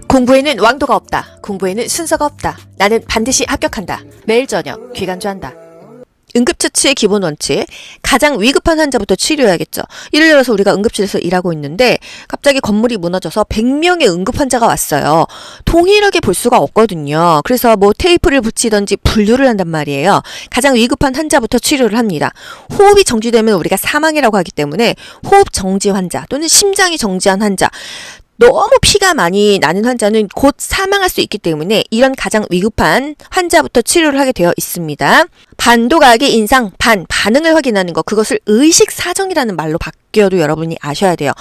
공부에는 왕도가 없다. 공부에는 순서가 없다. 나는 반드시 합격한다. 매일 저녁 귀간주한다. 응급처치의 기본 원칙, 가장 위급한 환자부터 치료해야겠죠. 예를 들어서 우리가 응급실에서 일하고 있는데 갑자기 건물이 무너져서 100명의 응급 환자가 왔어요. 동일하게 볼 수가 없거든요. 그래서 뭐 테이프를 붙이든지 분류를 한단 말이에요. 가장 위급한 환자부터 치료를 합니다. 호흡이 정지되면 우리가 사망이라고 하기 때문에 호흡 정지 환자 또는 심장이 정지한 환자, 너무 피가 많이 나는 환자는 곧 사망할 수 있기 때문에 이런 가장 위급한 환자부터 치료를 하게 되어 있습니다. 반도각의 인상, 반응을 확인하는 것, 그것을 의식사정이라는 말로 바뀌어도 여러분이 아셔야 돼요.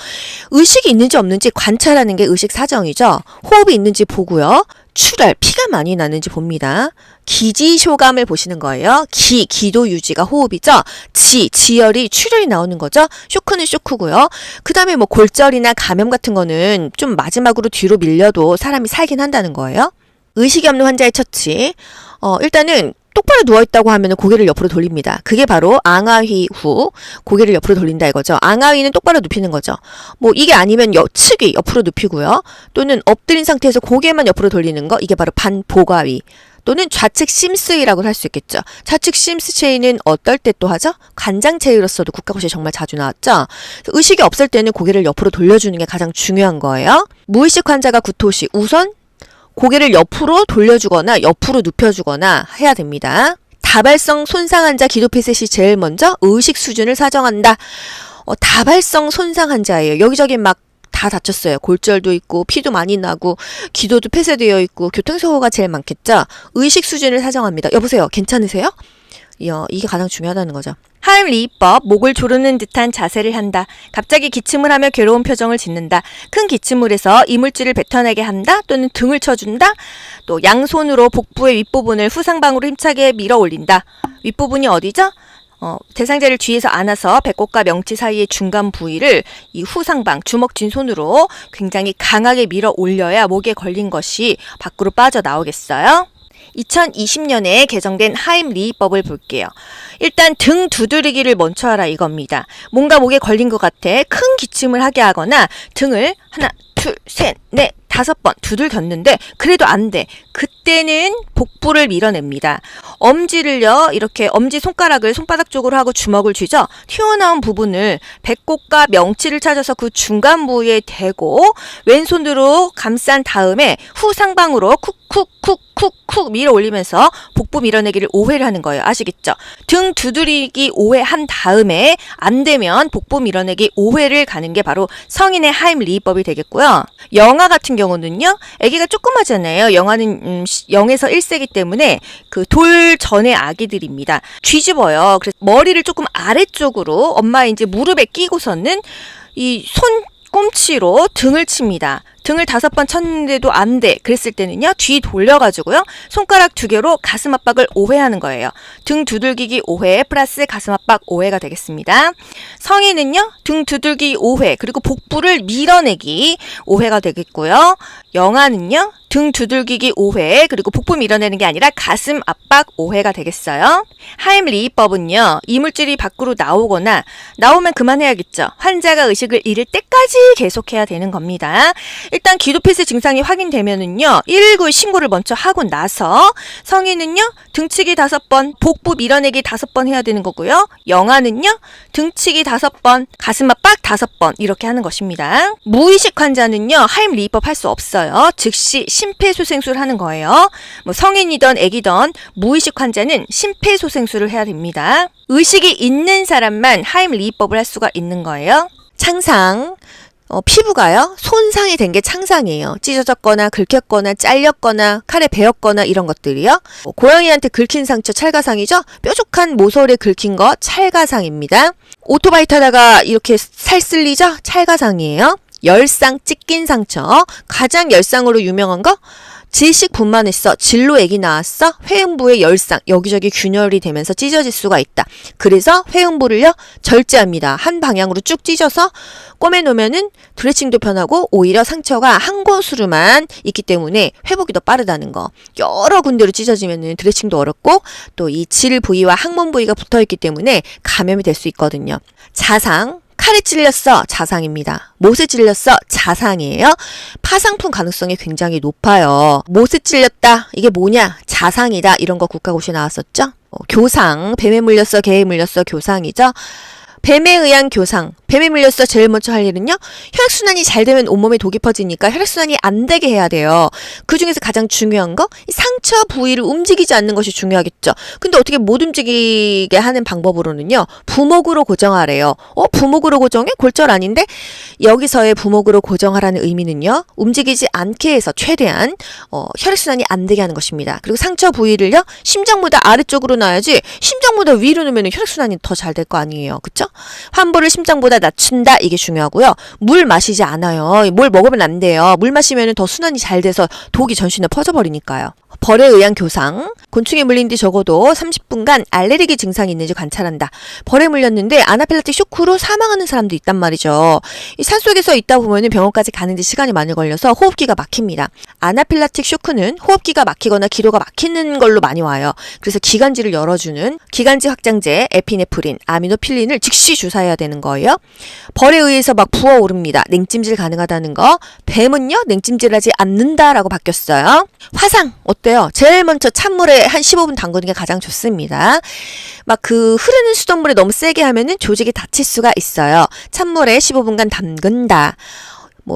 의식이 있는지 없는지 관찰하는 게 의식사정이죠. 호흡이 있는지 보고요. 출혈, 피가 많이 나는지 봅니다. 기지쇼감을 보시는 거예요. 기도 유지가 호흡이죠. 지열이 출혈이 나오는 거죠. 쇼크는 쇼크고요. 그 다음에 뭐 골절이나 감염 같은 거는 좀 마지막으로 뒤로 밀려도 사람이 살긴 한다는 거예요. 의식이 없는 환자의 처치. 일단은 똑바로 누워있다고 하면 고개를 옆으로 돌립니다. 그게 바로 앙하위 후 고개를 옆으로 돌린다 이거죠. 앙하위는 똑바로 눕히는 거죠. 뭐 이게 아니면 측위 옆으로 눕히고요. 또는 엎드린 상태에서 고개만 옆으로 돌리는 거, 이게 바로 반보가위. 또는 좌측 심스위라고 할 수 있겠죠. 좌측 심스체이는 어떨 때 또 하죠? 관장체이로서도 국가고시에 정말 자주 나왔죠. 의식이 없을 때는 고개를 옆으로 돌려주는 게 가장 중요한 거예요. 무의식 환자가 구토 시 우선 고개를 옆으로 돌려주거나 옆으로 눕혀주거나 해야 됩니다. 다발성 손상 환자 기도폐쇄 시 제일 먼저 의식 수준을 사정한다. 다발성 손상 환자예요. 여기저기 막 다 다쳤어요. 골절도 있고 피도 많이 나고 기도도 폐쇄되어 있고 교통사고가 제일 많겠죠. 의식 수준을 사정합니다. 여보세요. 괜찮으세요? 이게 가장 중요하다는 거죠. 하임리히법, 목을 조르는 듯한 자세를 한다. 갑자기 기침을 하며 괴로운 표정을 짓는다. 큰 기침을 해서 이물질을 뱉어내게 한다. 또는 등을 쳐준다. 또 양손으로 복부의 윗부분을 후상방으로 힘차게 밀어 올린다. 윗부분이 어디죠? 대상자를 뒤에서 안아서 배꼽과 명치 사이의 중간 부위를 이 후상방, 주먹 쥔 손으로 굉장히 강하게 밀어 올려야 목에 걸린 것이 밖으로 빠져나오겠어요. 2020년에 개정된 하임리히법을 볼게요. 일단 등 두드리기를 먼저 하라 이겁니다. 뭔가 목에 걸린 것 같아 큰 기침을 하게 하거나 등을 하나, 둘, 셋, 넷, 5번 두들겼는데 그래도 안 돼. 그때는 복부를 밀어냅니다. 엄지를요, 이렇게 엄지 손가락을 손바닥 쪽으로 하고 주먹을 쥐죠. 튀어나온 부분을 배꼽과 명치를 찾아서 그 중간 부위에 대고 왼손으로 감싼 다음에 후상방으로 쿡쿡쿡쿡쿡 밀어 올리면서 복부 밀어내기를 5회를 하는 거예요. 아시겠죠? 등 두드리기 5회 한 다음에 안 되면 복부 밀어내기 5회를 가는 게 바로 성인의 하임리히법이 되겠고요. 영아 같은 경우는요, 아기가 조그마잖아요. 영아는 0에서 1세기 때문에 그 돌 전의 아기들입니다. 뒤집어요. 그래서 머리를 조금 아래쪽으로 엄마 이제 무릎에 끼고서는 이 손꿈치로 등을 칩니다. 등을 5번 쳤는데도 안 돼. 그랬을 때는요, 뒤 돌려가지고요, 손가락 2개로 가슴 압박을 5회 하는 거예요. 등 두들기기 5회 플러스 가슴 압박 5회가 되겠습니다. 성인은요, 등 두들기 5회, 그리고 복부를 밀어내기 5회가 되겠고요. 영아는요, 등 두들기기 5회, 그리고 복부 밀어내는 게 아니라 가슴 압박 5회가 되겠어요. 하임리히법은요, 이물질이 밖으로 나오면 그만해야겠죠. 환자가 의식을 잃을 때까지 계속해야 되는 겁니다. 일단 기도폐쇄 증상이 확인되면은요, 119 신고를 먼저 하고 나서 성인은요, 등치기 5번, 복부 밀어내기 5번 해야 되는 거고요. 영아는요, 등치기 5번, 가슴 압박 5번 이렇게 하는 것입니다. 무의식 환자는요, 하임리히법 할 수 없어요. 즉시 심폐소생술 하는 거예요. 뭐 성인이든 애기든 무의식 환자는 심폐소생술을 해야 됩니다. 의식이 있는 사람만 하임리히법을 할 수가 있는 거예요. 창상. 피부가요, 손상이 된 게 창상이에요. 찢어졌거나 긁혔거나 잘렸거나 칼에 베었거나 이런 것들이요. 고양이한테 긁힌 상처 찰가상이죠. 뾰족한 모서리에 긁힌 거 찰가상입니다. 오토바이 타다가 이렇게 살 쓸리죠. 찰가상이에요. 열상, 찢긴 상처. 가장 열상으로 유명한 거, 질식 분만했어, 진로 액이 나왔어, 회음부에 열상, 여기저기 균열이 되면서 찢어질 수가 있다. 그래서 회음부를요, 절제합니다. 한 방향으로 쭉 찢어서 꼬매놓으면은 드레싱도 편하고 오히려 상처가 한 곳으로만 있기 때문에 회복이 더 빠르다는 거. 여러 군데로 찢어지면은 드레싱도 어렵고 또 이 질 부위와 항문 부위가 붙어있기 때문에 감염이 될 수 있거든요. 자상, 팔에 찔렸어. 자상입니다. 못에 찔렸어. 자상이에요. 파상풍 가능성이 굉장히 높아요. 못에 찔렸다. 이게 뭐냐? 자상이다. 이런 거 국가고시 나왔었죠? 교상. 뱀에 물렸어. 개에 물렸어. 교상이죠. 뱀에 의한 교상. 뱀에 물렸어. 제일 먼저 할 일은요. 혈액순환이 잘 되면 온몸에 독이 퍼지니까 혈액순환이 안 되게 해야 돼요. 그 중에서 가장 중요한 거 이 상처 부위를 움직이지 않는 것이 중요하겠죠. 근데 어떻게 못 움직이게 하는 방법으로는요. 부목으로 고정하래요. 부목으로 고정해? 골절 아닌데? 여기서의 부목으로 고정하라는 의미는요. 움직이지 않게 해서 최대한 혈액순환이 안 되게 하는 것입니다. 그리고 상처 부위를요. 심장보다 아래쪽으로 놔야지 심장보다 위로 놓으면 혈액순환이 더 잘 될 거 아니에요. 그쵸? 환부를 심장보다 낮춘다. 이게 중요하고요. 물 마시지 않아요. 뭘 먹으면 안 돼요. 물 마시면 더 순환이 잘 돼서 독이 전신에 퍼져버리니까요. 벌에 의한 교상. 곤충에 물린 뒤 적어도 30분간 알레르기 증상이 있는지 관찰한다. 벌에 물렸는데 아나필락틱 쇼크로 사망하는 사람도 있단 말이죠. 이 산속에서 있다 보면 병원까지 가는데 시간이 많이 걸려서 호흡기가 막힙니다. 아나필락틱 쇼크는 호흡기가 막히거나 기도가 막히는 걸로 많이 와요. 그래서 기관지를 열어주는 기관지 확장제 에피네프린, 아미노필린을 즉시 주사해야 되는 거예요. 벌에 의해서 막 부어오릅니다. 냉찜질 가능하다는 거. 뱀은요 냉찜질하지 않는다라고 바뀌었어요. 화상 어때요? 제일 먼저 찬물에 한 15분 담그는 게 가장 좋습니다. 막 그 흐르는 수돗물에 너무 세게 하면은 조직이 다칠 수가 있어요. 찬물에 15분간 담근다.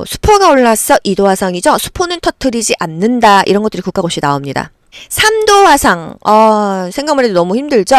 수포가 올랐어. 2도 화상이죠. 수포는 터뜨리지 않는다. 이런 것들이 국가고시 나옵니다. 3도 화상. 생각만 해도 너무 힘들죠?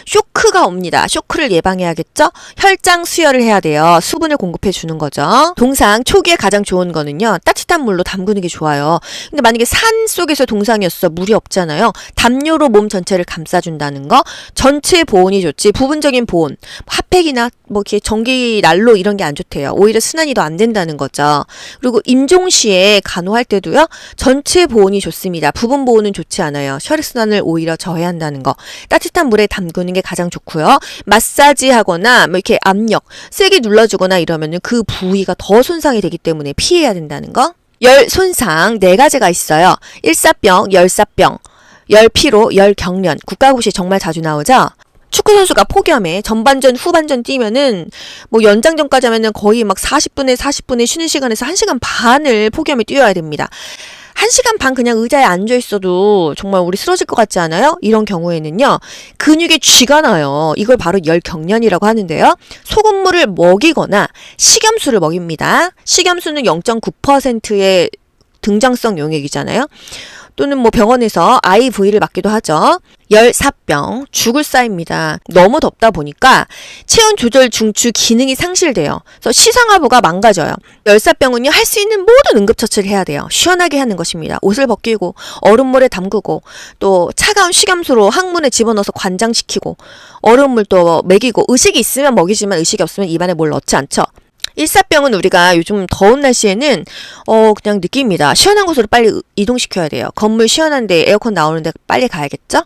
쇼크가 옵니다. 쇼크를 예방해야겠죠? 혈장 수혈을 해야 돼요. 수분을 공급해 주는 거죠. 동상 초기에 가장 좋은 거는요. 따뜻한 물로 담그는 게 좋아요. 근데 만약에 산 속에서 동상이었어. 물이 없잖아요. 담요로 몸 전체를 감싸준다는 거. 전체 보온이 좋지. 부분적인 보온. 핫팩이나 이렇게 전기 난로 이런 게 안 좋대요. 오히려 순환이 더 안 된다는 거죠. 그리고 임종시에 간호할 때도요. 전체 보온이 좋습니다. 부분 보온은 좋지 않아요. 혈액순환을 오히려 저해한다는 거. 따뜻한 물에 담그는 게 가장 좋고요. 마사지 하거나 이렇게 압력 세게 눌러주거나 이러면은 그 부위가 더 손상이 되기 때문에 피해야 된다는 거. 열 손상 4가지가 있어요. 일사병, 열사병, 열피로, 열경련. 국가고시 정말 자주 나오죠? 축구선수가 폭염에 전반전, 후반전 뛰면은 연장전까지 하면은 거의 막 40분에 쉬는 시간에서 1시간 반을 폭염에 뛰어야 됩니다. 1시간 반 그냥 의자에 앉아 있어도 정말 우리 쓰러질 것 같지 않아요? 이런 경우에는요. 근육에 쥐가 나요. 이걸 바로 열경련이라고 하는데요. 소금물을 먹이거나 식염수를 먹입니다. 식염수는 0.9%의 등장성 용액이잖아요. 또는 병원에서 IV를 맞기도 하죠. 열사병, 죽을 싸입니다. 너무 덥다 보니까 체온 조절 중추 기능이 상실돼요. 그래서 시상하부가 망가져요. 열사병은요, 할 수 있는 모든 응급처치를 해야 돼요. 시원하게 하는 것입니다. 옷을 벗기고, 얼음물에 담그고, 또 차가운 식염수로 항문에 집어넣어서 관장시키고, 얼음물 또 먹이고, 의식이 있으면 먹이지만 의식이 없으면 입안에 뭘 넣지 않죠. 일사병은 우리가 요즘 더운 날씨에는 그냥 느낍니다. 시원한 곳으로 빨리 이동시켜야 돼요. 건물 시원한데 에어컨 나오는데 빨리 가야겠죠?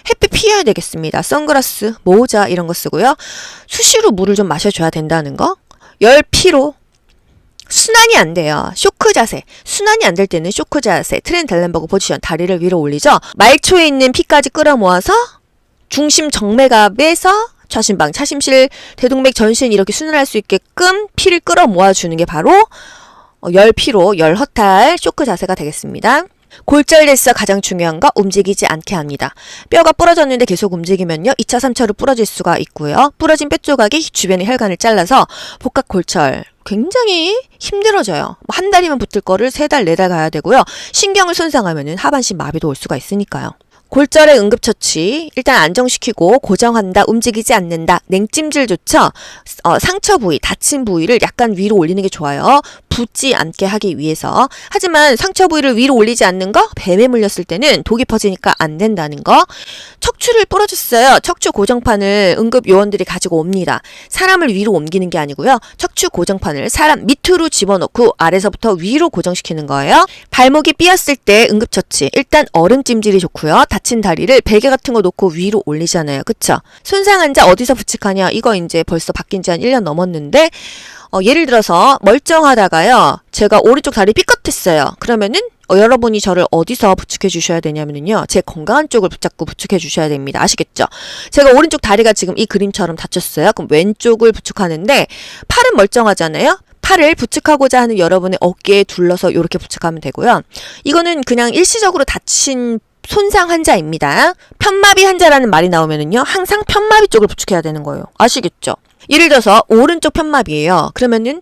햇빛 피해야 되겠습니다. 선글라스, 모자 이런 거 쓰고요. 수시로 물을 좀 마셔줘야 된다는 거. 열피로 순환이 안 돼요. 쇼크 자세. 순환이 안 될 때는 쇼크 자세. 트렌델렌버그 포지션. 다리를 위로 올리죠. 말초에 있는 피까지 끌어모아서 중심 정맥압에서 좌심방, 차심실, 대동맥, 전신 이렇게 순환할 수 있게끔 피를 끌어 모아주는 게 바로 열피로, 열허탈, 쇼크 자세가 되겠습니다. 골절됐어 가장 중요한 거 움직이지 않게 합니다. 뼈가 부러졌는데 계속 움직이면요. 2차, 3차로 부러질 수가 있고요. 부러진 뼈 조각이 주변의 혈관을 잘라서 복각골절 굉장히 힘들어져요. 한 달이면 붙을 거를 3달, 4달 가야 되고요. 신경을 손상하면 하반신 마비도 올 수가 있으니까요. 골절의 응급처치 일단 안정시키고 고정한다. 움직이지 않는다. 냉찜질 좋죠? 상처 부위, 다친 부위를 약간 위로 올리는 게 좋아요. 붓지 않게 하기 위해서. 하지만 상처 부위를 위로 올리지 않는 거 뱀에 물렸을 때는 독이 퍼지니까 안 된다는 거. 척추를 부러졌어요. 척추 고정판을 응급 요원들이 가지고 옵니다. 사람을 위로 옮기는 게 아니고요. 척추 고정판을 사람 밑으로 집어넣고 아래서부터 위로 고정시키는 거예요. 발목이 삐었을 때 응급처치 일단 얼음찜질이 좋고요. 다친 다리를 베개 같은 거 놓고 위로 올리잖아요. 그쵸? 손상한 자 어디서 부축하냐? 이거 이제 벌써 바뀐 지 한 1년 넘었는데 예를 들어서 멀쩡하다가요. 제가 오른쪽 다리 삐끗했어요. 그러면은 여러분이 저를 어디서 부축해 주셔야 되냐면요. 제 건강한 쪽을 붙잡고 부축해 주셔야 됩니다. 아시겠죠? 제가 오른쪽 다리가 지금 이 그림처럼 다쳤어요. 그럼 왼쪽을 부축하는데 팔은 멀쩡하잖아요. 팔을 부축하고자 하는 여러분의 어깨에 둘러서 이렇게 부축하면 되고요. 이거는 그냥 일시적으로 다친 손상 환자입니다. 편마비 환자라는 말이 나오면은요, 항상 편마비 쪽을 부축해야 되는 거예요. 아시겠죠? 예를 들어서 오른쪽 편마비예요. 그러면은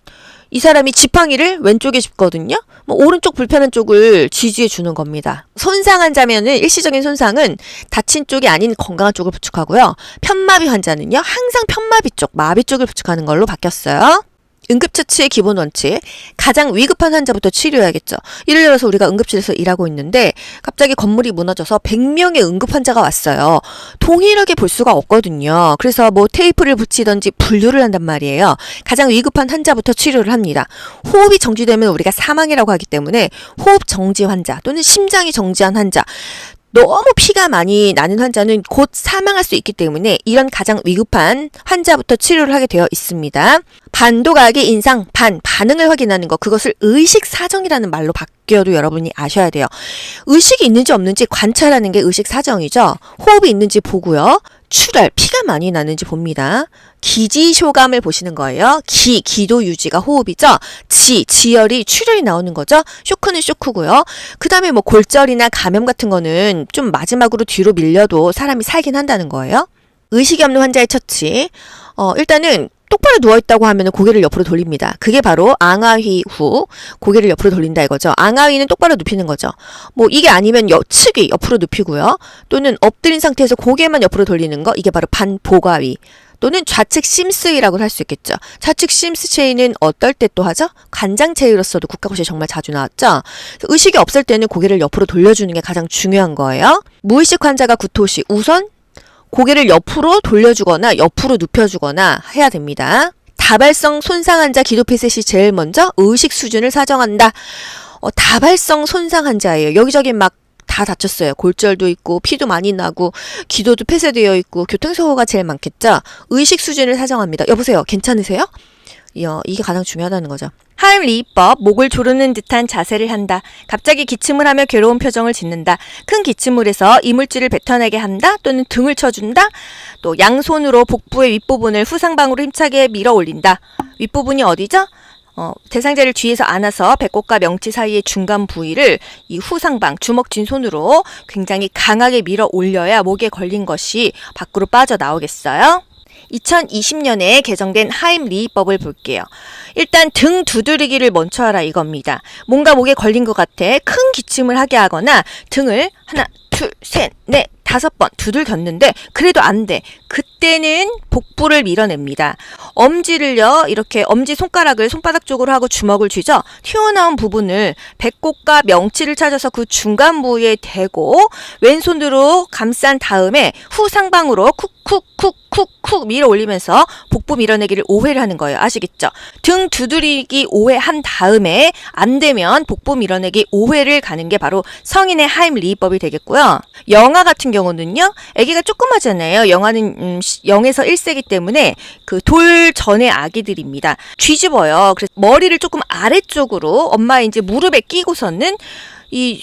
이 사람이 지팡이를 왼쪽에 짚거든요. 뭐 오른쪽 불편한 쪽을 지지해 주는 겁니다. 손상 환자면은 일시적인 손상은 다친 쪽이 아닌 건강한 쪽을 부축하고요. 편마비 환자는요, 항상 편마비 쪽, 마비 쪽을 부축하는 걸로 바뀌었어요. 응급처치의 기본 원칙, 가장 위급한 환자부터 치료해야겠죠. 예를 들어서 우리가 응급실에서 일하고 있는데 갑자기 건물이 무너져서 100명의 응급 환자가 왔어요. 동일하게 볼 수가 없거든요. 그래서 뭐 테이프를 붙이든지 분류를 한단 말이에요. 가장 위급한 환자부터 치료를 합니다. 호흡이 정지되면 우리가 사망이라고 하기 때문에 호흡 정지 환자 또는 심장이 정지한 환자, 너무 피가 많이 나는 환자는 곧 사망할 수 있기 때문에 이런 가장 위급한 환자부터 치료를 하게 되어 있습니다. 반도각의 인상, 반응을 확인하는 것, 그것을 의식사정이라는 말로 바뀌어도 여러분이 아셔야 돼요. 의식이 있는지 없는지 관찰하는 게 의식사정이죠. 호흡이 있는지 보고요. 출혈, 피가 많이 나는지 봅니다. 기지쇼감을 보시는 거예요. 기도 유지가 호흡이죠. 지열이 출혈이 나오는 거죠. 쇼크는 쇼크고요. 그 다음에 뭐 골절이나 감염 같은 거는 좀 마지막으로 뒤로 밀려도 사람이 살긴 한다는 거예요. 의식이 없는 환자의 처치. 일단은 똑바로 누워있다고 하면 고개를 옆으로 돌립니다. 그게 바로 앙하위 후 고개를 옆으로 돌린다 이거죠. 앙하위는 똑바로 눕히는 거죠. 뭐 이게 아니면 측위 옆으로 눕히고요. 또는 엎드린 상태에서 고개만 옆으로 돌리는 거, 이게 바로 반보가위. 또는 좌측 심스위라고 할 수 있겠죠. 좌측 심스 체위는 어떨 때 또 하죠? 관장 체위로서도 국가고시에 정말 자주 나왔죠. 의식이 없을 때는 고개를 옆으로 돌려주는 게 가장 중요한 거예요. 무의식 환자가 구토시, 우선 고개를 옆으로 돌려주거나 옆으로 눕혀주거나 해야 됩니다. 다발성 손상 환자 기도폐쇄 시 제일 먼저 의식 수준을 사정한다. 다발성 손상 환자예요. 여기저기 막 다 다쳤어요. 골절도 있고 피도 많이 나고 기도도 폐쇄되어 있고 교통사고가 제일 많겠죠. 의식 수준을 사정합니다. 여보세요, 괜찮으세요? 이게 가장 중요하다는 거죠. 하임리히법, 목을 조르는 듯한 자세를 한다. 갑자기 기침을 하며 괴로운 표정을 짓는다. 큰 기침을 해서 이물질을 뱉어내게 한다. 또는 등을 쳐준다. 또 양손으로 복부의 윗부분을 후상방으로 힘차게 밀어 올린다. 윗부분이 어디죠? 대상자를 뒤에서 안아서 배꼽과 명치 사이의 중간 부위를 이 후상방, 주먹 쥔 손으로 굉장히 강하게 밀어 올려야 목에 걸린 것이 밖으로 빠져나오겠어요. 2020년에 개정된 하임리히법을 볼게요. 일단 등 두드리기를 먼저 하라 이겁니다. 뭔가 목에 걸린 것 같아 큰 기침을 하게 하거나 등을 하나, 둘, 셋, 넷, 5번 두들겼는데 그래도 안 돼. 그때는 복부를 밀어냅니다. 엄지를요, 이렇게 엄지 손가락을 손바닥 쪽으로 하고 주먹을 쥐죠. 튀어나온 부분을 배꼽과 명치를 찾아서 그 중간 부위에 대고 왼손으로 감싼 다음에 후상방으로 쿡쿡쿡쿡쿡 밀어 올리면서 복부 밀어내기를 5회를 하는 거예요. 아시겠죠? 등 두드리기 5회 한 다음에 안 되면 복부 밀어내기 5회를 가는 게 바로 성인의 하임리히법이 되겠고요. 영아 같은 경우는요, 아기가 조그마잖아요. 영아는 0에서 1세기 때문에 그 돌 전의 아기들입니다. 뒤집어요. 그래서 머리를 조금 아래쪽으로 엄마 이제 무릎에 끼고서는 이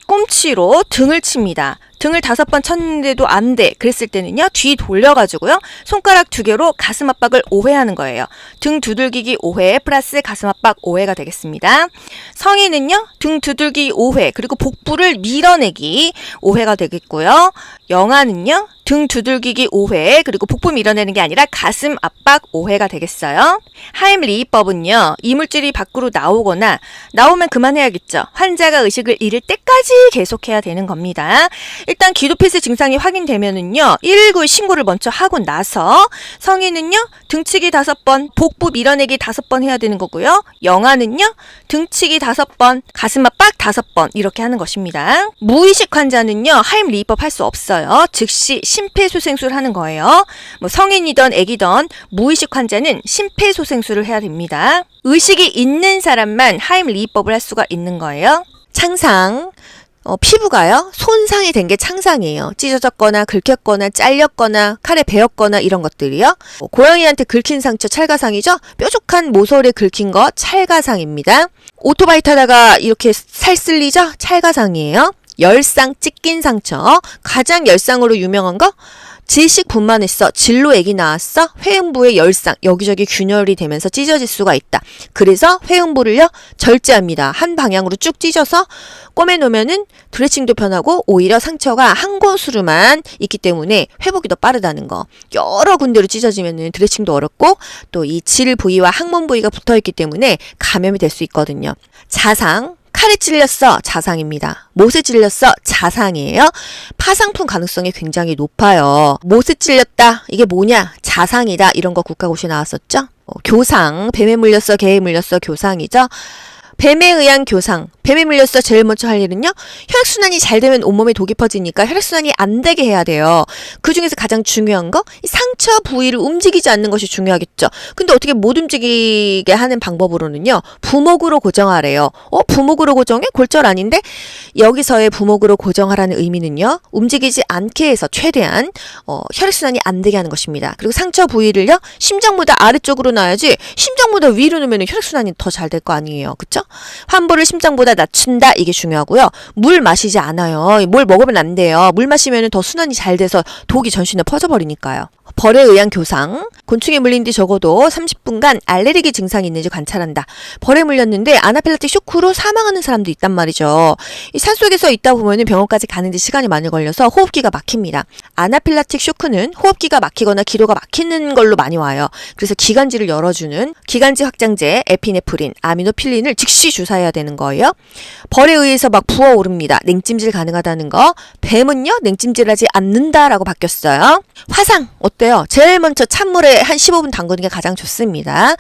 손꿈치로 등을 칩니다. 등을 5번 쳤는데도 안 돼. 그랬을 때는요, 뒤 돌려가지고요, 손가락 2개로 가슴 압박을 5회 하는 거예요. 등 두들기기 5회 플러스 가슴 압박 5회가 되겠습니다. 성인은요, 등 두들기 5회, 그리고 복부를 밀어내기 5회가 되겠고요. 영아는요, 등 두들기기 5회, 그리고 복부 밀어내는 게 아니라 가슴 압박 5회가 되겠어요. 하임리히법은요, 이물질이 밖으로 나오면 그만해야겠죠. 환자가 의식을 잃을 때까지 계속해야 되는 겁니다. 일단 기도폐쇄 증상이 확인되면은요, 119에 신고를 먼저 하고 나서 성인은요, 등치기 5번, 복부 밀어내기 5번 해야 되는 거고요. 영아는요, 등치기 5번, 가슴 압박 5번 이렇게 하는 것입니다. 무의식 환자는요, 하임리히법 할 수 없어요. 즉시 심폐소생술 하는 거예요. 뭐 성인이든 애기든 무의식 환자는 심폐소생술을 해야 됩니다. 의식이 있는 사람만 하임리히법을 할 수가 있는 거예요. 창상, 피부가요, 손상이 된 게 창상이에요. 찢어졌거나 긁혔거나 잘렸거나 칼에 베었거나 이런 것들이요. 고양이한테 긁힌 상처 찰가상이죠. 뾰족한 모서리에 긁힌 거 찰가상입니다. 오토바이 타다가 이렇게 살 쓸리죠? 찰가상이에요. 열상 찢긴 상처, 가장 열상으로 유명한 거 질식 분만했어, 진로 액이 나왔어, 회음부에 열상, 여기저기 균열이 되면서 찢어질 수가 있다. 그래서 회음부를요 절제합니다. 한 방향으로 쭉 찢어서 꼬매놓으면은 드레싱도 편하고 오히려 상처가 한 곳으로만 있기 때문에 회복이 더 빠르다는 거. 여러 군데로 찢어지면은 드레싱도 어렵고 또 이 질 부위와 항문 부위가 붙어있기 때문에 감염이 될 수 있거든요. 자상, 칼에 찔렸어, 자상입니다. 못에 찔렸어, 자상이에요. 파상풍 가능성이 굉장히 높아요. 못에 찔렸다, 이게 뭐냐? 자상이다. 이런 거 국가고시 나왔었죠? 교상, 뱀에 물렸어, 개에 물렸어, 교상이죠. 뱀에 의한 교상, 뱀에 물렸어 제일 먼저 할 일은요, 혈액순환이 잘 되면 온몸에 독이 퍼지니까 혈액순환이 안 되게 해야 돼요. 그 중에서 가장 중요한 거, 이 상처 부위를 움직이지 않는 것이 중요하겠죠. 근데 어떻게 못 움직이게 하는 방법으로는요, 부목으로 고정하래요. 부목으로 고정해? 골절 아닌데? 여기서의 부목으로 고정하라는 의미는요, 움직이지 않게 해서 최대한 혈액순환이 안 되게 하는 것입니다. 그리고 상처 부위를요, 심장보다 아래쪽으로 놔야지 심장보다 위로 놓으면 혈액순환이 더 잘 될 거 아니에요. 그쵸? 환부를 심장보다 낮춘다, 이게 중요하고요. 물 마시지 않아요. 뭘 먹으면 안 돼요. 물 마시면 더 순환이 잘 돼서 독이 전신에 퍼져버리니까요. 벌에 의한 교상, 곤충에 물린 뒤 적어도 30분간 알레르기 증상이 있는지 관찰한다. 벌에 물렸는데 아나필락틱 쇼크로 사망하는 사람도 있단 말이죠. 이 산속에서 있다 보면 병원까지 가는데 시간이 많이 걸려서 호흡기가 막힙니다. 아나필락틱 쇼크는 호흡기가 막히거나 기도가 막히는 걸로 많이 와요. 그래서 기관지를 열어주는 기관지 확장제 에피네프린, 아미노필린을 즉시 주사해야 되는 거예요. 벌에 의해서 막 부어오릅니다. 냉찜질 가능하다는 거. 뱀은요, 냉찜질하지 않는다라고 바뀌었어요. 화상 어때요? 제일 먼저 찬물에 한 15분 담그는 게 가장 좋습니다.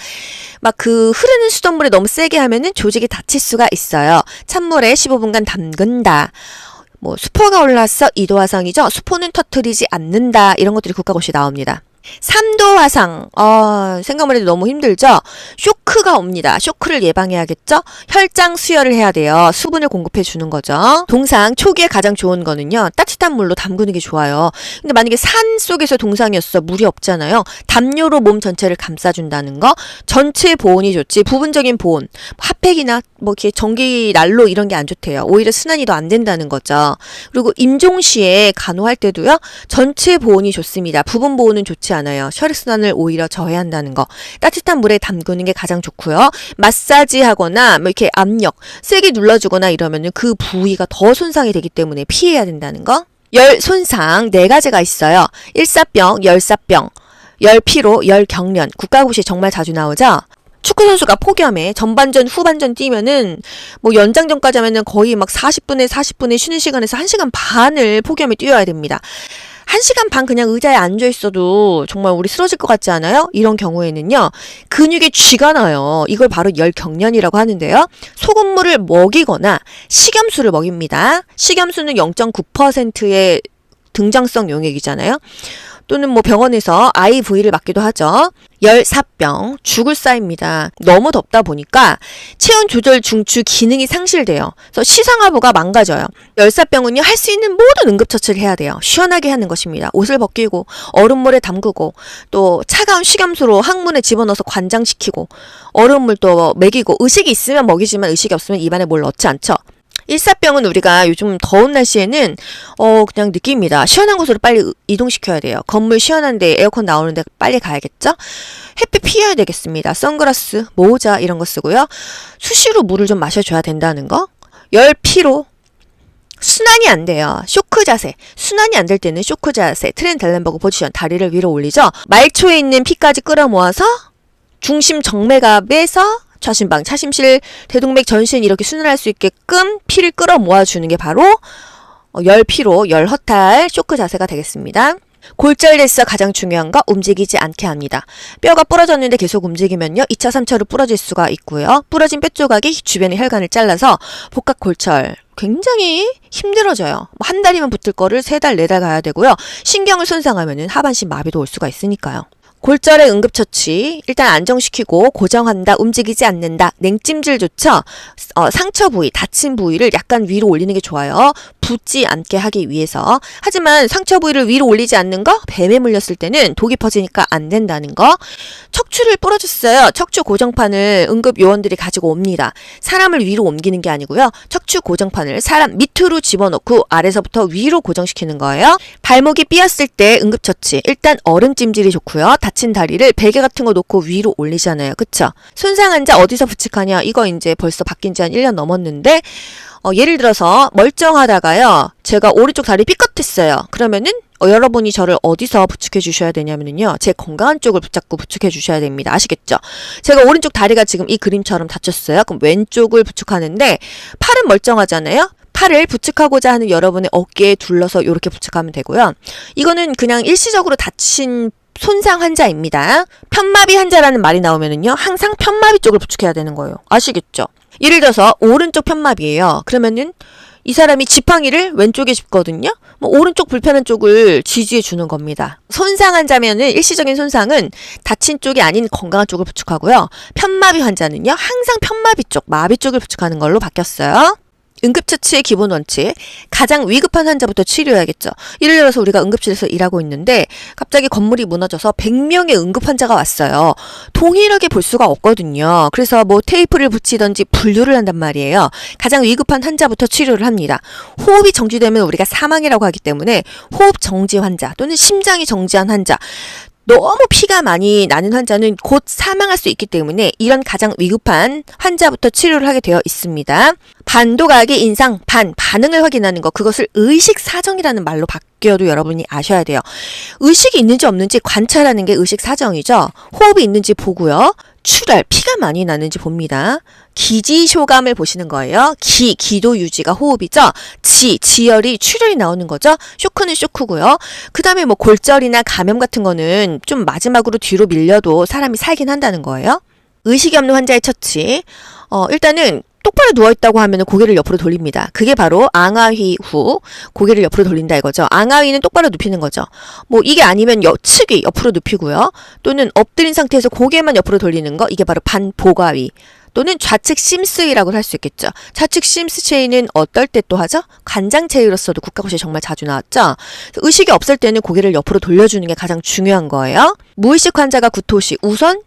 막 그 흐르는 수돗물에 너무 세게 하면은 조직이 다칠 수가 있어요. 찬물에 15분간 담근다. 수포가 올랐어, 이도화상이죠. 수포는 터뜨리지 않는다. 이런 것들이 국가고시 나옵니다. 3도 화상, 생각만 해도 너무 힘들죠? 쇼크가 옵니다. 쇼크를 예방해야겠죠? 혈장 수혈을 해야 돼요. 수분을 공급해 주는 거죠. 동상 초기에 가장 좋은 거는요, 따뜻한 물로 담그는 게 좋아요. 근데 만약에 산 속에서 동상이었어, 물이 없잖아요. 담요로 몸 전체를 감싸준다는 거. 전체 보온이 좋지, 부분적인 보온, 핫팩이나 이렇게 전기 난로 이런 게 안 좋대요. 오히려 순환이 더 안 된다는 거죠. 그리고 임종시에 간호할 때도요, 전체 보온이 좋습니다. 부분 보온은 좋지 않아요. 혈액순환을 오히려 저해한다는 거. 따뜻한 물에 담그는 게 가장 좋고요. 마사지 하거나 이렇게 압력 세게 눌러주거나 이러면은 그 부위가 더 손상이 되기 때문에 피해야 된다는 거. 열 손상 4가지가 있어요. 일사병, 열사병, 열피로, 열경련. 국가고시 정말 자주 나오죠? 축구선수가 폭염에 전반전, 후반전 뛰면은 연장전까지 하면은 거의 막 40분에 쉬는 시간에서 1시간 반을 폭염에 뛰어야 됩니다. 1시간 반 그냥 의자에 앉아 있어도 정말 우리 쓰러질 것 같지 않아요? 이런 경우에는요, 근육에 쥐가 나요. 이걸 바로 열경련이라고 하는데요. 소금물을 먹이거나 식염수를 먹입니다. 식염수는 0.9%의 등장성 용액이잖아요. 또는 병원에서 IV를 맞기도 하죠. 열사병, 죽을 싸입니다. 너무 덥다 보니까 체온 조절 중추 기능이 상실돼요. 그래서 시상하부가 망가져요. 열사병은요, 할 수 있는 모든 응급처치를 해야 돼요. 시원하게 하는 것입니다. 옷을 벗기고 얼음물에 담그고 또 차가운 식염수로 항문에 집어넣어서 관장시키고 얼음물 또 먹이고, 의식이 있으면 먹이지만 의식이 없으면 입안에 뭘 넣지 않죠. 일사병은 우리가 요즘 더운 날씨에는 그냥 느낍니다. 시원한 곳으로 빨리 이동시켜야 돼요. 건물 시원한데 에어컨 나오는데 빨리 가야겠죠? 햇빛 피해야 되겠습니다. 선글라스, 모자 이런 거 쓰고요. 수시로 물을 좀 마셔줘야 된다는 거. 열피로, 순환이 안 돼요. 쇼크 자세. 순환이 안 될 때는 쇼크 자세, 트렌델렌버그 포지션, 다리를 위로 올리죠. 말초에 있는 피까지 끌어모아서 중심 정맥압에서 좌심방, 차심실, 대동맥, 전신 이렇게 순환할 수 있게끔 피를 끌어 모아주는 게 바로 열피로, 열허탈, 쇼크 자세가 되겠습니다. 골절됐어 가장 중요한 거, 움직이지 않게 합니다. 뼈가 부러졌는데 계속 움직이면요, 2차, 3차로 부러질 수가 있고요. 부러진 뼈 조각이 주변의 혈관을 잘라서 복각골절, 굉장히 힘들어져요. 한 달이면 붙을 거를 3달, 4달 가야 되고요. 신경을 손상하면은 하반신 마비도 올 수가 있으니까요. 골절의 응급처치. 일단 안정시키고 고정한다. 움직이지 않는다. 냉찜질 좋죠? 상처 부위, 다친 부위를 약간 위로 올리는 게 좋아요. 붓지 않게 하기 위해서. 하지만 상처 부위를 위로 올리지 않는 거, 뱀에 물렸을 때는 독이 퍼지니까 안 된다는 거. 척추를 부러졌어요. 척추 고정판을 응급 요원들이 가지고 옵니다. 사람을 위로 옮기는 게 아니고요. 척추 고정판을 사람 밑으로 집어넣고 아래서부터 위로 고정시키는 거예요. 발목이 삐었을 때 응급처치. 일단 얼음찜질이 좋고요. 다친 다리를 베개 같은 거 놓고 위로 올리잖아요. 그쵸? 손상 환자 어디서 부축하냐? 이거 이제 벌써 바뀐 지 한 1년 넘었는데 예를 들어서 멀쩡하다가요. 제가 오른쪽 다리 삐끗했어요. 그러면은 여러분이 저를 어디서 부축해 주셔야 되냐면요. 제 건강한 쪽을 붙잡고 부축해 주셔야 됩니다. 아시겠죠? 제가 오른쪽 다리가 지금 이 그림처럼 다쳤어요. 그럼 왼쪽을 부축하는데 팔은 멀쩡하잖아요. 팔을 부축하고자 하는 여러분의 어깨에 둘러서 이렇게 부축하면 되고요. 이거는 그냥 일시적으로 다친 손상 환자입니다. 편마비 환자라는 말이 나오면은요. 항상 편마비 쪽을 부축해야 되는 거예요. 아시겠죠? 예를 들어서 오른쪽 편마비예요. 그러면은 이 사람이 지팡이를 왼쪽에 짚거든요. 오른쪽 불편한 쪽을 지지해 주는 겁니다. 손상 환자면은 일시적인 손상은 다친 쪽이 아닌 건강한 쪽을 부축하고요. 편마비 환자는요. 항상 편마비 쪽, 마비 쪽을 부축하는 걸로 바뀌었어요. 응급처치의 기본 원칙. 가장 위급한 환자부터 치료해야겠죠. 예를 들어서 우리가 응급실에서 일하고 있는데 갑자기 건물이 무너져서 100명의 응급 환자가 왔어요. 동일하게 볼 수가 없거든요. 그래서 테이프를 붙이던지 분류를 한단 말이에요. 가장 위급한 환자부터 치료를 합니다. 호흡이 정지되면 우리가 사망이라고 하기 때문에 호흡 정지 환자 또는 심장이 정지한 환자, 너무 피가 많이 나는 환자는 곧 사망할 수 있기 때문에 이런 가장 위급한 환자부터 치료를 하게 되어 있습니다. 반도각의 인상, 반응을 확인하는 것, 그것을 의식사정이라는 말로 바뀌어도 여러분이 아셔야 돼요. 의식이 있는지 없는지 관찰하는 게 의식사정이죠. 호흡이 있는지 보고요. 출혈, 피가 많이 나는지 봅니다. 기지쇼감을 보시는 거예요. 기도 유지가 호흡이죠. 지열이 출혈이 나오는 거죠. 쇼크는 쇼크고요. 그 다음에 골절이나 감염 같은 거는 좀 마지막으로 뒤로 밀려도 사람이 살긴 한다는 거예요. 의식이 없는 환자의 처치. 일단은 똑바로 누워있다고 하면 고개를 옆으로 돌립니다. 그게 바로 앙하위 후 고개를 옆으로 돌린다 이거죠. 앙하위는 똑바로 눕히는 거죠. 이게 아니면 측위 옆으로 눕히고요. 또는 엎드린 상태에서 고개만 옆으로 돌리는 거, 이게 바로 반보가위. 또는 좌측 심스위라고 할 수 있겠죠. 좌측 심스체이는 어떨 때 또 하죠? 관장체위로서도 국가고시에 정말 자주 나왔죠. 의식이 없을 때는 고개를 옆으로 돌려주는 게 가장 중요한 거예요. 무의식 환자가 구토시, 우선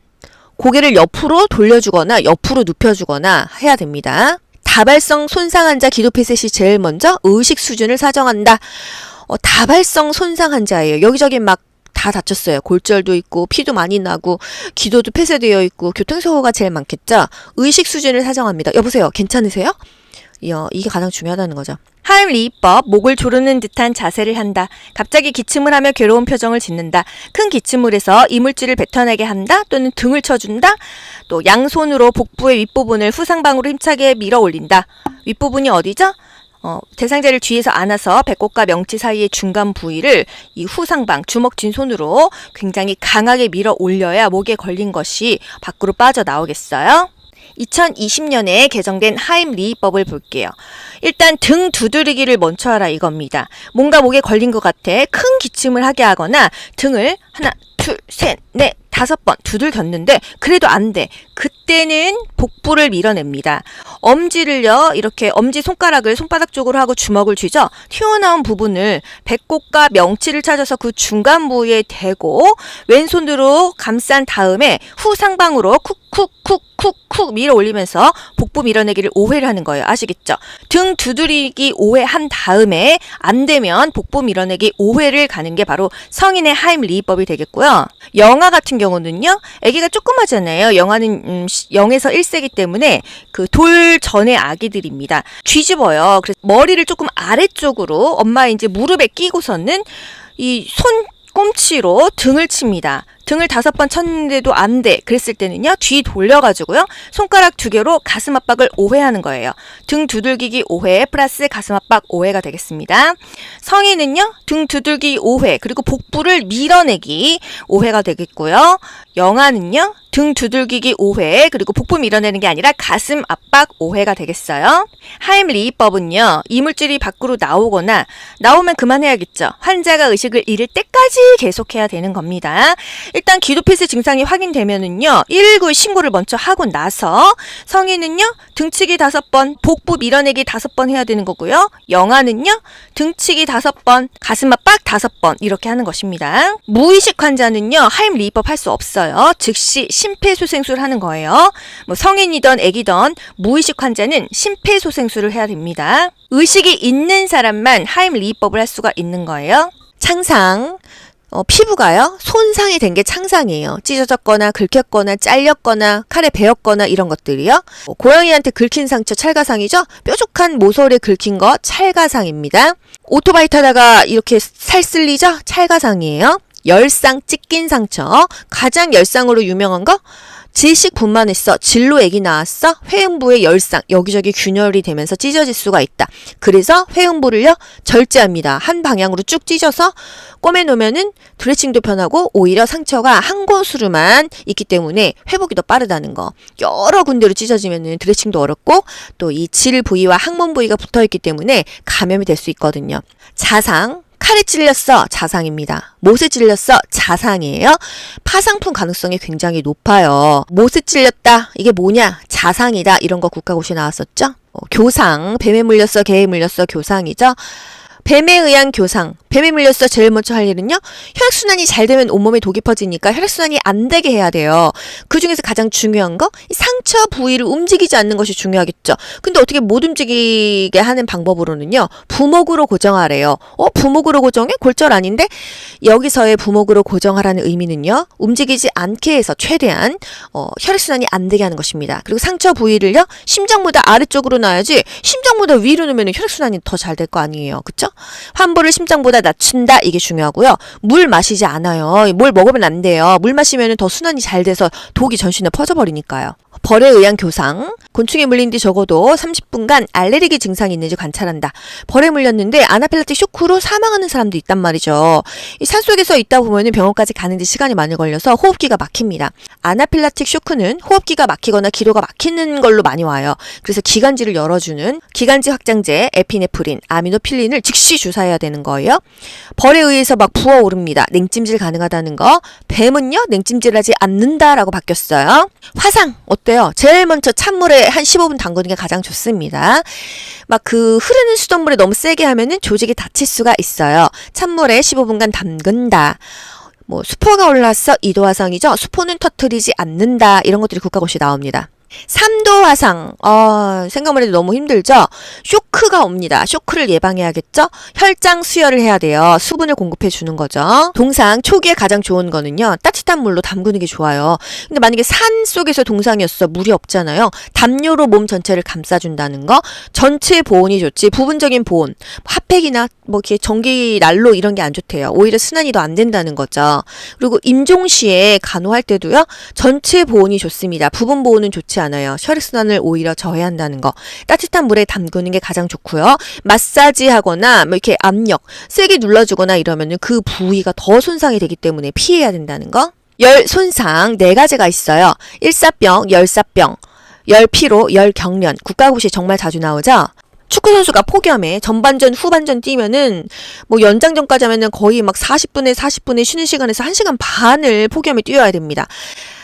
고개를 옆으로 돌려주거나 옆으로 눕혀주거나 해야 됩니다. 다발성 손상 환자 기도피셋이 제일 먼저 의식 수준을 사정한다. 다발성 손상 환자예요. 여기저기 막 다 다쳤어요. 골절도 있고 피도 많이 나고 기도도 폐쇄되어 있고 교통사고가 제일 많겠죠. 의식 수준을 사정합니다. 여보세요. 괜찮으세요? 이게 가장 중요하다는 거죠. 하임리히법, 목을 조르는 듯한 자세를 한다. 갑자기 기침을 하며 괴로운 표정을 짓는다. 큰 기침을 해서 이물질을 뱉어내게 한다. 또는 등을 쳐준다. 또 양손으로 복부의 윗부분을 후상방으로 힘차게 밀어 올린다. 윗부분이 어디죠? 대상자를 뒤에서 안아서 배꼽과 명치 사이의 중간 부위를 이 후상방, 주먹 쥔 손으로 굉장히 강하게 밀어 올려야 목에 걸린 것이 밖으로 빠져나오겠어요. 2020년에 개정된 하임리히법을 볼게요. 일단 등 두드리기를 먼저 하라 이겁니다. 뭔가 목에 걸린 것 같아 큰 기침을 하게 하거나 등을 하나, 둘, 셋, 넷, 5번 두들겼는데 그래도 안 돼. 그때는 복부를 밀어냅니다. 엄지를요, 이렇게 엄지 손가락을 손바닥 쪽으로 하고 주먹을 쥐죠. 튀어나온 부분을 배꼽과 명치를 찾아서 그 중간 부위에 대고 왼손으로 감싼 다음에 후상방으로 쿡쿡쿡쿡쿡 밀어 올리면서 복부 밀어내기를 5회를 하는 거예요. 아시겠죠? 등 두드리기 5회 한 다음에 안 되면 복부 밀어내기 5회를 가는 게 바로 성인의 하임리히법이 되겠고요. 영아 같은 경우는요, 아기가 조그마잖아요. 영아는 0에서 1세기 때문에 그 돌 전의 아기들입니다. 뒤집어요. 그래서 머리를 조금 아래쪽으로 엄마 이제 무릎에 끼고서는 이 손꿈치로 등을 칩니다. 등을 5번 쳤는데도 안 돼. 그랬을 때는요, 뒤 돌려가지고요, 손가락 2개로 가슴 압박을 5회 하는 거예요. 등 두들기기 5회 플러스 가슴 압박 5회가 되겠습니다. 성인은요, 등 두들기기 5회, 그리고 복부를 밀어내기 5회가 되겠고요. 영아는요, 등 두들기기 5회, 그리고 복부 밀어내는 게 아니라 가슴 압박 5회가 되겠어요. 하임리히법은요, 이물질이 밖으로 나오거나 나오면 그만해야겠죠. 환자가 의식을 잃을 때까지 계속해야 되는 겁니다. 일단 기도폐쇄 증상이 확인되면은요 119에 신고를 먼저 하고 나서 성인은요 등치기 5번, 복부 밀어내기 5번 해야 되는 거고요. 영아는요 등치기 5번, 가슴압 빡 5번 이렇게 하는 것입니다. 무의식 환자는요 하임리히법 할 수 없어요. 즉시 심폐소생술 하는 거예요. 뭐 성인이든 애기든 무의식 환자는 심폐소생술을 해야 됩니다. 의식이 있는 사람만 하임리히법을 할 수가 있는 거예요. 창상. 피부가요 손상이 된 게 창상이에요. 찢어졌거나 긁혔거나 잘렸거나 칼에 베었거나 이런 것들이요. 고양이한테 긁힌 상처 찰가상이죠. 뾰족한 모서리에 긁힌 거 찰가상입니다. 오토바이 타다가 이렇게 살 쓸리죠. 찰가상이에요. 열상 찢긴 상처. 가장 열상으로 유명한 거 질식 분만했어. 질로 액이 나왔어. 회음부에 열상. 여기저기 균열이 되면서 찢어질 수가 있다. 그래서 회음부를요 절제합니다. 한 방향으로 쭉 찢어서 꿰매놓으면은 드레싱도 편하고 오히려 상처가 한 곳으로만 있기 때문에 회복이 더 빠르다는 거. 여러 군데로 찢어지면은 드레싱도 어렵고 또 이 질 부위와 항문 부위가 붙어있기 때문에 감염이 될 수 있거든요. 자상. 칼에 찔렸어. 자상입니다. 못에 찔렸어. 자상이에요. 파상풍 가능성이 굉장히 높아요. 못에 찔렸다. 이게 뭐냐? 자상이다. 이런 거 국가고시에 나왔었죠? 교상. 뱀에 물렸어. 개에 물렸어. 교상이죠. 뱀에 의한 교상. 뱀에 물렸어. 제일 먼저 할 일은요. 혈액순환이 잘 되면 온몸에 독이 퍼지니까 혈액순환이 안 되게 해야 돼요. 그 중에서 가장 중요한 거 이 상처 부위를 움직이지 않는 것이 중요하겠죠. 근데 어떻게 못 움직이게 하는 방법으로는요. 부목으로 고정하래요. 부목으로 고정해? 골절 아닌데? 여기서의 부목으로 고정하라는 의미는요. 움직이지 않게 해서 최대한 혈액순환이 안 되게 하는 것입니다. 그리고 상처 부위를요. 심장보다 아래쪽으로 놔야지 심장보다 위로 놓으면 혈액순환이 더 잘 될 거 아니에요. 그쵸? 환부를 심장보다 낮춘다. 이게 중요하고요. 물 마시지 않아요. 뭘 먹으면 안 돼요. 물 마시면 더 순환이 잘 돼서 독이 전신에 퍼져버리니까요. 벌에 의한 교상. 곤충에 물린 뒤 적어도 30분간 알레르기 증상이 있는지 관찰한다. 벌에 물렸는데 아나필락틱 쇼크로 사망하는 사람도 있단 말이죠. 이 산속에서 있다 보면 병원까지 가는데 시간이 많이 걸려서 호흡기가 막힙니다. 아나필락틱 쇼크는 호흡기가 막히거나 기로가 막히는 걸로 많이 와요. 그래서 기관지를 열어주는 기관지 확장제, 에피네프린, 아미노필린을 즉시 주사해야 되는 거예요. 벌에 의해서 막 부어오릅니다. 냉찜질 가능하다는 거. 뱀은요 냉찜질하지 않는다라고 바뀌었어요. 화상 어때요? 제일 먼저 찬물에 한 15분 담그는 게 가장 좋습니다. 막 그 흐르는 수돗물에 너무 세게 하면은 조직이 다칠 수가 있어요. 찬물에 15분간 담근다. 뭐 수포가 올라왔어. 이도화상이죠. 수포는 터뜨리지 않는다. 이런 것들이 국가고시에 나옵니다. 3도 화상. 생각만 해도 너무 힘들죠? 쇼크가 옵니다. 쇼크를 예방해야겠죠? 혈장 수혈을 해야 돼요. 수분을 공급해 주는 거죠. 동상 초기에 가장 좋은 거는요. 따뜻한 물로 담그는 게 좋아요. 근데 만약에 산 속에서 동상이었어. 물이 없잖아요. 담요로 몸 전체를 감싸준다는 거. 전체 보온이 좋지. 부분적인 보온. 핫팩이나 뭐 이렇게 전기 난로 이런 게 안 좋대요. 오히려 순환이 더 안 된다는 거죠. 그리고 임종시에 간호할 때도요. 전체 보온이 좋습니다. 부분 보온은 좋지 않아요. 혈액순환을 오히려 저해한다는 거. 따뜻한 물에 담그는 게 가장 좋고요. 마사지 하거나 뭐 이렇게 압력 세게 눌러주거나 이러면은 그 부위가 더 손상이 되기 때문에 피해야 된다는 거. 열 손상 4가지가 있어요. 일사병, 열사병, 열피로, 열경련. 국가고시에 정말 자주 나오죠. 축구선수가 폭염에 전반전, 후반전 뛰면은 뭐 연장전까지 하면은 거의 막 40분에 쉬는 시간에서 1시간 반을 폭염에 뛰어야 됩니다.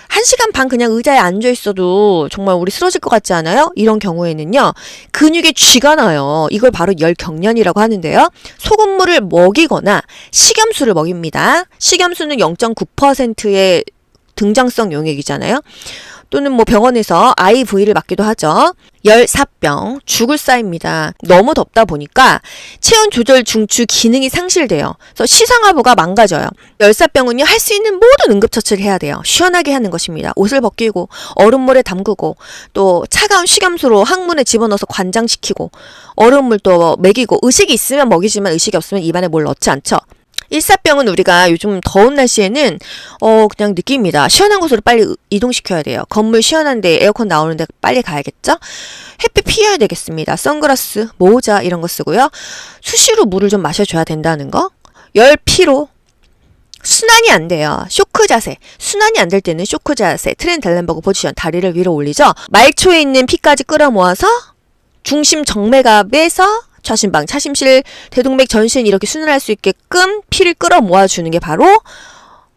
1시간 반 그냥 의자에 앉아 있어도 정말 우리 쓰러질 것 같지 않아요? 이런 경우에는요. 근육에 쥐가 나요. 이걸 바로 열경련이라고 하는데요. 소금물을 먹이거나 식염수를 먹입니다. 식염수는 0.9%의 등장성 용액이잖아요. 또는 뭐 병원에서 IV를 맞기도 하죠. 열사병, 죽을 싸입니다. 너무 덥다 보니까 체온 조절 중추 기능이 상실돼요. 그래서 시상하부가 망가져요. 열사병은요, 할 수 있는 모든 응급처치를 해야 돼요. 시원하게 하는 것입니다. 옷을 벗기고, 얼음물에 담그고, 또 차가운 식염수로 항문에 집어넣어서 관장시키고, 얼음물 또 먹이고, 의식이 있으면 먹이지만 의식이 없으면 입안에 뭘 넣지 않죠. 일사병은 우리가 요즘 더운 날씨에는 그냥 느낍니다. 시원한 곳으로 빨리 이동시켜야 돼요. 건물 시원한데 에어컨 나오는데 빨리 가야겠죠? 햇빛 피해야 되겠습니다. 선글라스, 모자 이런 거 쓰고요. 수시로 물을 좀 마셔줘야 된다는 거. 열피로 순환이 안 돼요. 쇼크 자세. 순환이 안 될 때는 쇼크 자세. 트렌델렌버그 포지션. 다리를 위로 올리죠. 말초에 있는 피까지 끌어모아서 중심 정맥압에서 좌심방, 차심실, 대동맥, 전신 이렇게 순환할 수 있게끔 피를 끌어 모아주는 게 바로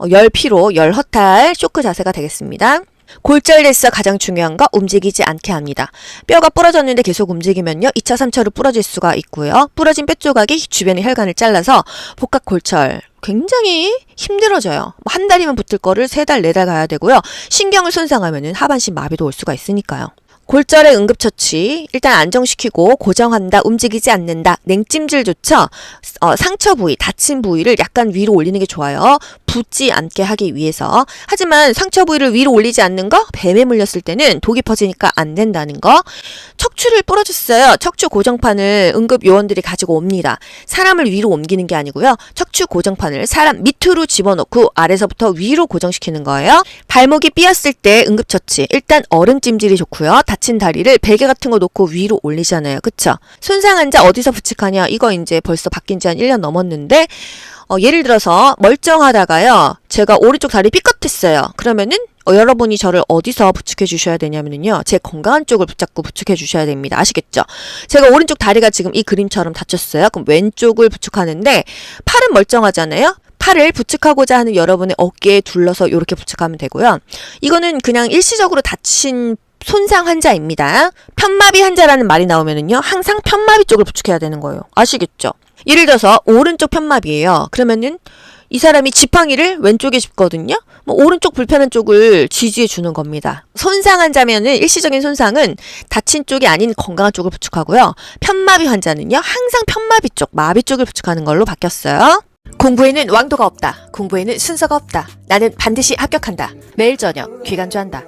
열 피로, 열 허탈, 쇼크 자세가 되겠습니다. 골절에서 가장 중요한 거 움직이지 않게 합니다. 뼈가 부러졌는데 계속 움직이면요 2차, 3차로 부러질 수가 있고요. 부러진 뼈 조각이 주변의 혈관을 잘라서 복각 골절 굉장히 힘들어져요. 한 달이면 붙을 거를 3달, 4달 가야 되고요. 신경을 손상하면은 하반신 마비도 올 수가 있으니까요. 골절의 응급처치 일단 안정시키고 고정한다, 움직이지 않는다, 냉찜질 좋죠. 상처 부위, 다친 부위를 약간 위로 올리는 게 좋아요. 붓지 않게 하기 위해서. 하지만 상처 부위를 위로 올리지 않는 거, 뱀에 물렸을 때는 독이 퍼지니까 안 된다는 거. 척추를 부러졌어요. 척추 고정판을 응급 요원들이 가지고 옵니다. 사람을 위로 옮기는 게 아니고요. 척추 고정판을 사람 밑으로 집어넣고 아래서부터 위로 고정시키는 거예요. 발목이 삐었을 때 응급처치 일단 얼음찜질이 좋고요. 다친 다리를 베개 같은 거 놓고 위로 올리잖아요. 그쵸? 손상 환자 어디서 부축하냐? 이거 이제 벌써 바뀐 지 한 1년 넘었는데 예를 들어서 멀쩡하다가요. 제가 오른쪽 다리 삐끗했어요. 그러면은 여러분이 저를 어디서 부축해 주셔야 되냐면요. 제 건강한 쪽을 붙잡고 부축해 주셔야 됩니다. 아시겠죠? 제가 오른쪽 다리가 지금 이 그림처럼 다쳤어요. 그럼 왼쪽을 부축하는데 팔은 멀쩡하잖아요. 팔을 부축하고자 하는 여러분의 어깨에 둘러서 이렇게 부축하면 되고요. 이거는 그냥 일시적으로 다친 손상 환자입니다. 편마비 환자라는 말이 나오면은요. 항상 편마비 쪽을 부축해야 되는 거예요. 아시겠죠? 예를 들어서 오른쪽 편마비예요. 그러면은 이 사람이 지팡이를 왼쪽에 짚거든요. 오른쪽 불편한 쪽을 지지해 주는 겁니다. 손상 환자면은 일시적인 손상은 다친 쪽이 아닌 건강한 쪽을 부축하고요. 편마비 환자는요. 항상 편마비 쪽, 마비 쪽을 부축하는 걸로 바뀌었어요. 공부에는 왕도가 없다. 공부에는 순서가 없다. 나는 반드시 합격한다. 매일 저녁 귀간주한다.